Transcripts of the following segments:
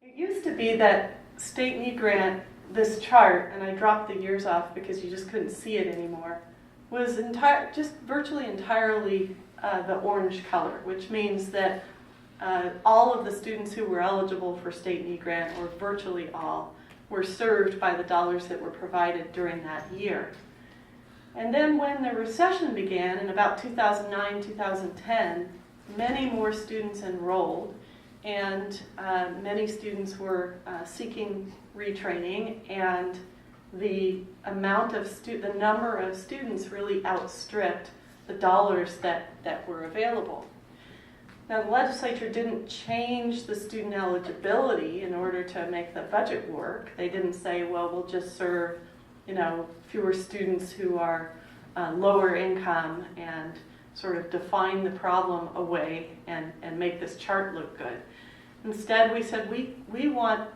It used to be that state need grant, this chart, and I dropped the years off because you just couldn't see it anymore, was just virtually entirely the orange color, which means that all of the students who were eligible for state need grant, or virtually all, were served by the dollars that were provided during that year. And then when the recession began in about 2009, 2010, many more students enrolled, and many students were seeking retraining, and the number of students really outstripped the dollars that were available. Now, the legislature didn't change the student eligibility in order to make the budget work. They didn't say, well, we'll just serve, fewer students who are lower income and sort of define the problem away and make this chart look good. Instead, we said we want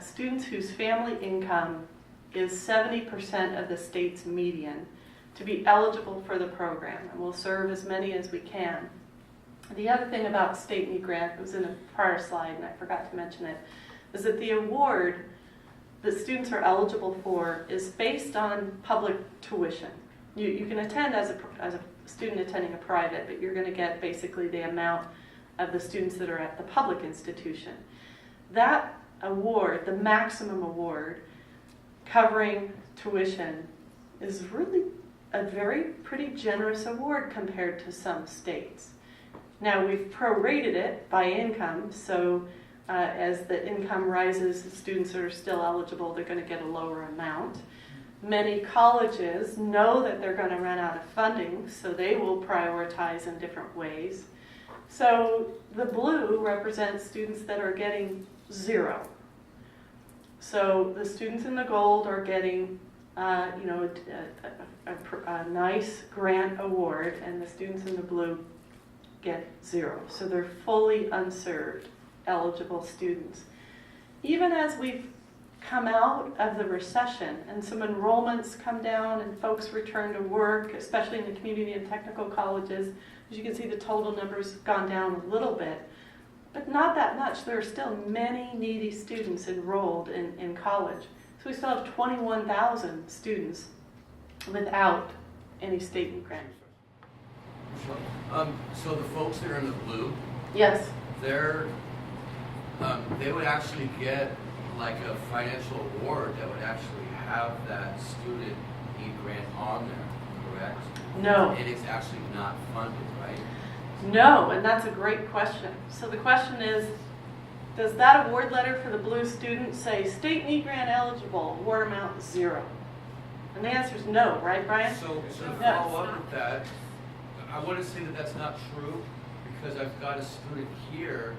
students whose family income is 70% of the state's median to be eligible for the program, and we'll serve as many as we can. The other thing about state need grant, it was in a prior slide and I forgot to mention it, is that the award that students are eligible for is based on public tuition. You can attend as a student attending a private, but you're going to get basically the amount of the students that are at the public institution. That award, the maximum award, covering tuition, is really a pretty generous award compared to some states. Now, we've prorated it by income, so as the income rises, the students that are still eligible, they're going to get a lower amount. Many colleges know that they're going to run out of funding, so they will prioritize in different ways. So the blue represents students that are getting 0. So the students in the gold are getting a nice grant award, and the students in the blue get 0. So they're fully unserved, eligible students. Even as we've come out of the recession and some enrollments come down and folks return to work, especially in the community and technical colleges, as you can see, the total numbers have gone down a little bit, but not that much. There are still many needy students enrolled in college. So we still have 21,000 students without any state need grant. So the folks that are in the blue, Yes. they would actually get like a financial award that would actually have that student need grant on there, correct? No. And it's actually not funded, right? No, and that's a great question. So the question is, does that award letter for the blue student say state need grant eligible, award amount 0? And the answer is no, right, Brian? So to follow up with that, I want to say that that's not true, because I've got a student here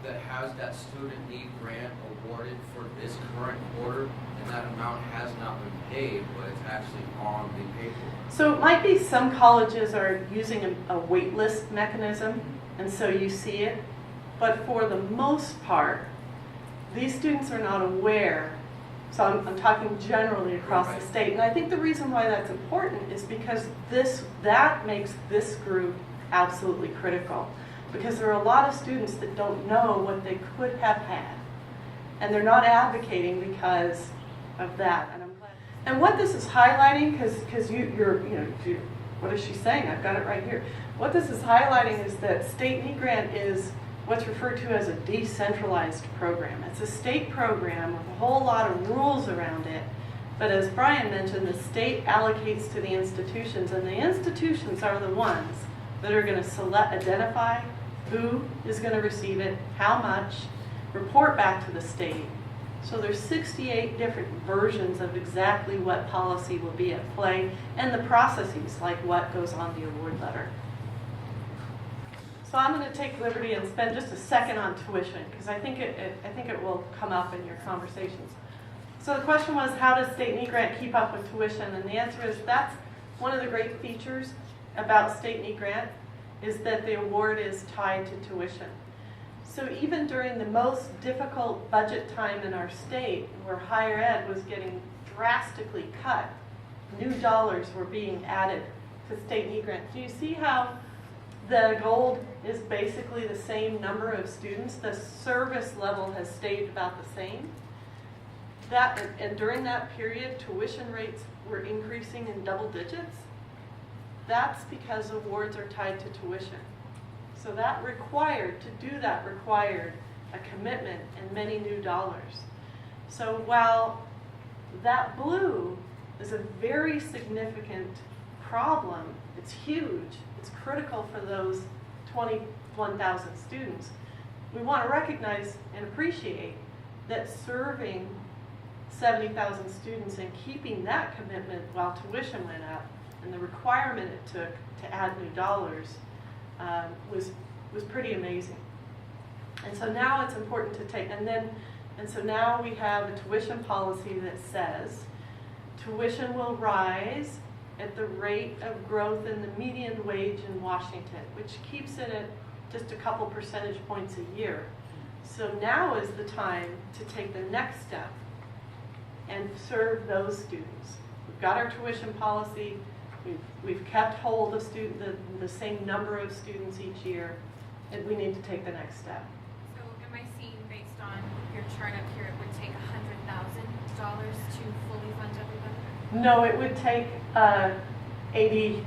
that has that student need grant awarded for this current quarter, and that amount has not been paid, but it's actually on the paper. So it might be some colleges are using a wait list mechanism, and so you see it. But for the most part, these students are not aware. So I'm talking generally across the state. And I think the reason why that's important is because that makes this group absolutely critical. Because there are a lot of students that don't know what they could have had. And they're not advocating because of that. And I'm glad. And what this is highlighting, because what is she saying? I've got it right here. What this is highlighting is that state need grant is what's referred to as a decentralized program. It's a state program with a whole lot of rules around it. But as Brian mentioned, the state allocates to the institutions, and the institutions are the ones that are going to identify who is going to receive it, how much, report back to the state. So there's 68 different versions of exactly what policy will be at play, and the processes, like what goes on the award letter. So I'm going to take liberty and spend just a second on tuition, because I think it will come up in your conversations. So the question was, how does state need grant keep up with tuition? And the answer is that's one of the great features about state need grant, is that the award is tied to tuition. So even during the most difficult budget time in our state, where higher ed was getting drastically cut, new dollars were being added to state need grant. Do you see how The gold is basically the same number of students. The service level has stayed about the same. And during that period, tuition rates were increasing in double digits. That's because awards are tied to tuition. So that required a commitment and many new dollars. So while that blue is a very significant problem, it's huge, it's critical for those 21,000 students, we want to recognize and appreciate that serving 70,000 students and keeping that commitment while tuition went up and the requirement it took to add new dollars was pretty amazing. And so now it's important to take, and so now we have a tuition policy that says tuition will rise at the rate of growth in the median wage in Washington, which keeps it at just a couple percentage points a year. So now is the time to take the next step and serve those students. We've got our tuition policy, we've kept hold of the same number of students each year, and we need to take the next step. So am I seeing, based on your chart up here, it would take $100,000 to fully fund everybody? No, it would take $89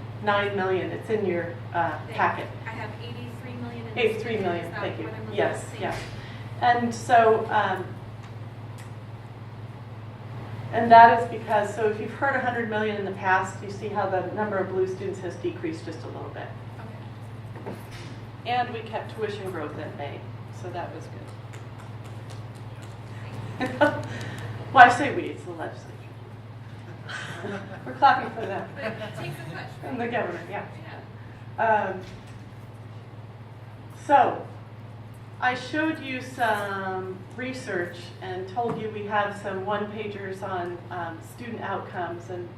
million. It's in your packet. I have $83 million. 83 million, thank you. Yes, yes. And so, and that is because, so if you've heard 100 million in the past, you see how the number of blue students has decreased just a little bit. Okay. And we kept tuition growth at bay, so that was good. Well, I say we, it's the legislature. We're clapping for them. But it takes a push, And right? the government, yeah. Yeah. So, I showed you some research and told you we have some one-pagers on student outcomes and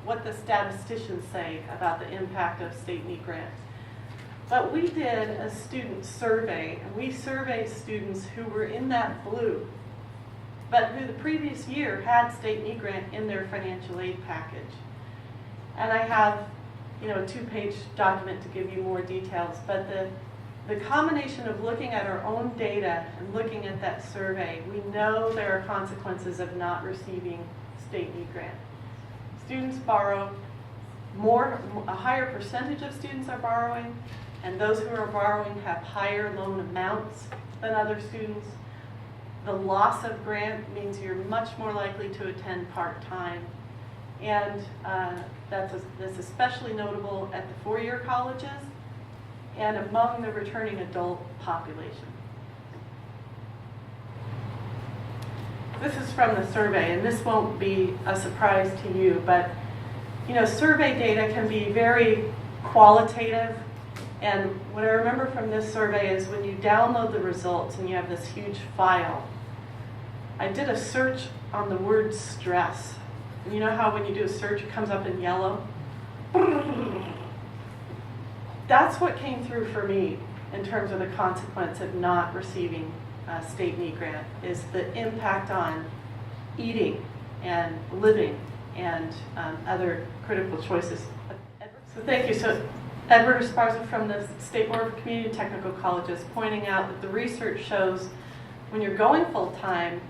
what the statisticians say about the impact of state need grants. But we did a student survey, and we surveyed students who were in that blue, but who the previous year had state need grant in their financial aid package. And I have, a 2-page document to give you more details, but the combination of looking at our own data and looking at that survey, we know there are consequences of not receiving state need grant. Students borrow a higher percentage of students are borrowing, and those who are borrowing have higher loan amounts than other students. The loss of grant means you're much more likely to attend part-time, and that's especially notable at the four-year colleges and among the returning adult population. This is from the survey, and this won't be a surprise to you, but survey data can be very qualitative, and what I remember from this survey is when you download the results and you have this huge file, I did a search on the word stress. And you know how when you do a search it comes up in yellow? That's what came through for me in terms of the consequence of not receiving state need grant, is the impact on eating and living and other critical choices. So thank you. So Edward Esparza from the State Board of Community Technical Colleges pointing out that the research shows when you're going full-time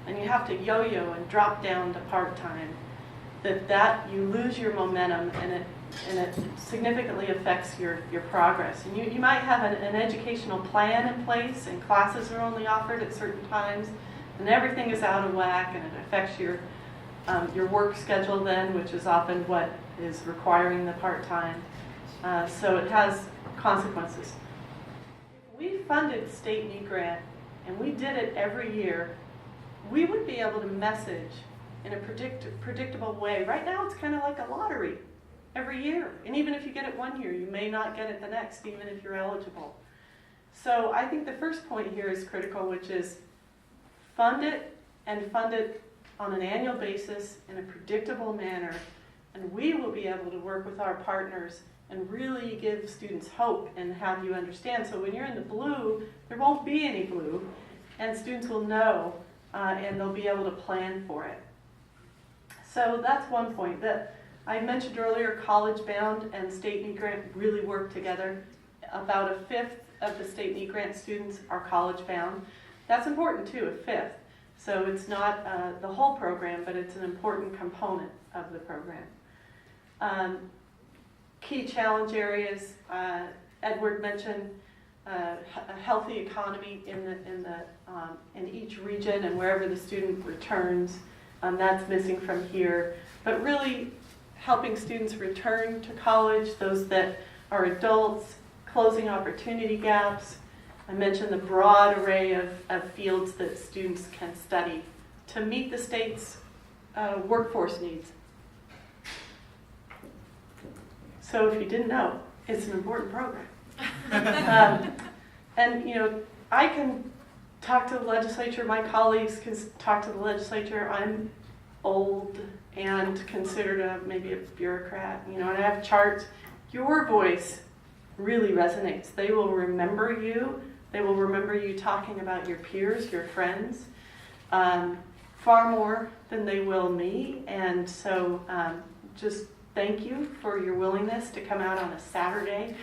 and you have to yo-yo and drop down to part-time, that you lose your momentum and it significantly affects your progress. And you might have an educational plan in place and classes are only offered at certain times and everything is out of whack and it affects your work schedule then, which is often what is requiring the part-time. So it has consequences. If we funded state need grant and we did it every year, we would be able to message in a predictable way. Right now it's kind of like a lottery every year. And even if you get it one year, you may not get it the next, even if you're eligible. So I think the first point here is critical, which is fund it and fund it on an annual basis in a predictable manner. And we will be able to work with our partners and really give students hope and have you understand. So when you're in the blue, there won't be any blue, and students will know and they'll be able to plan for it. So that's one point. I mentioned earlier, College Bound and State Need Grant really work together. About a fifth of the State Need Grant students are college bound. That's important too, a fifth. So it's not the whole program, but it's an important component of the program. Key challenge areas, Edward mentioned a healthy economy in each region and wherever the student returns. That's missing from here. But really helping students return to college, those that are adults, closing opportunity gaps. I mentioned the broad array of fields that students can study to meet the state's workforce needs. So if you didn't know, it's an important program. And I can talk to the legislature, my colleagues can talk to the legislature. I'm old and considered maybe a bureaucrat, and I have charts. Your voice really resonates. They will remember you. They will remember you talking about your peers, your friends, far more than they will me. And so just thank you for your willingness to come out on a Saturday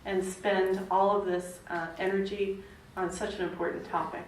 and spend all of this energy on such an important topic.